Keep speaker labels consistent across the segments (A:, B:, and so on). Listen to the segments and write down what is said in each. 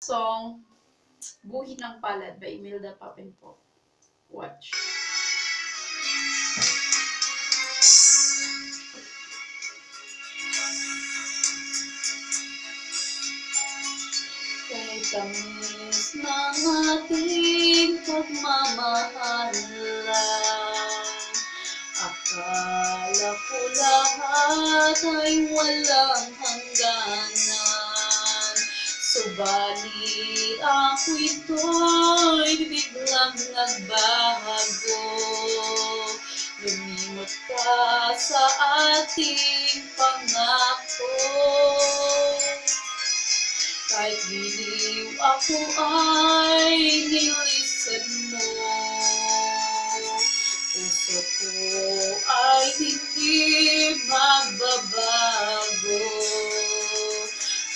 A: Song, Guhit ng Palad by Imelda Papin po. Watch. Kay tamis ng ating pagmamahalan, akala ko lahat ay walang hangganan. Subalit ako ito'y biglang nagbago. Lumimot ka sa ating pangako. Kahit giliw ako ay nilisan mo. Puso ko ay hindi magbabago.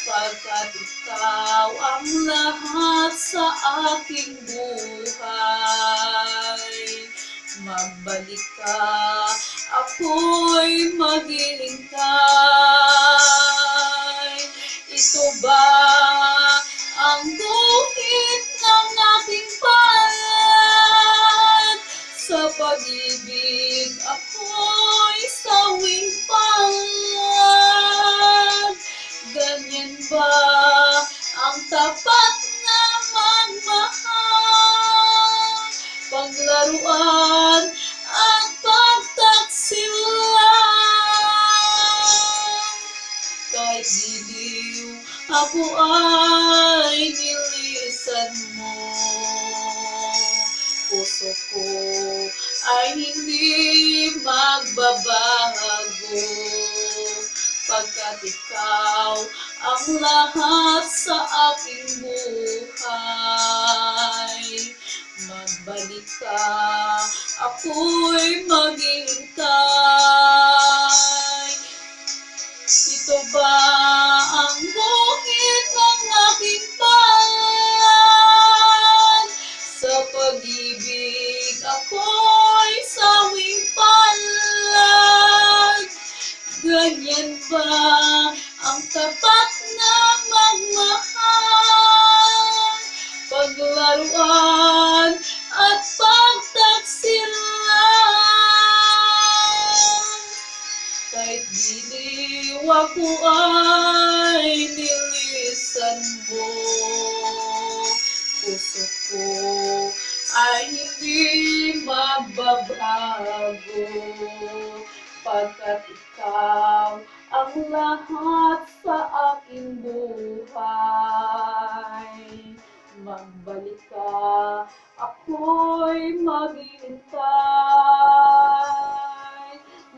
A: Pagkat ikaw ang lahat sa aking buhay. Magbalik ka, ako'y maghihintay. Ito ba ang guhit ng ating palad? Sa pag-ibig ako'y sawing palad. Ganyan ba ang tapat na magmahal? Paglaruan at pagtaksilan. Kahit giliw ako ay nilisan mo. Puso ko ay hindi magbabago. Pagkat ikaw ang lahat sa aking buhay. Magbalik ka, ako'y maghihintay. Ito ba ang guhit ng aking palad? Sa pag-ibig ako'y sawing palad. Ganyan ba ang tapat na magmahal? Paglaruan at pagtaksilan. Kahit giliw ako ay nilisan mo. Puso ko ay hindi magbabago. Pagkat ikaw ang lahat sa aking buhay. Magbalik ka, ako'y maghihintay.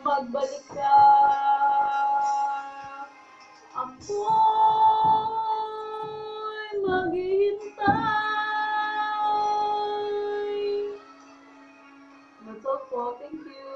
A: Magbalik ka, ako'y maghihintay. That's all po. Thank you.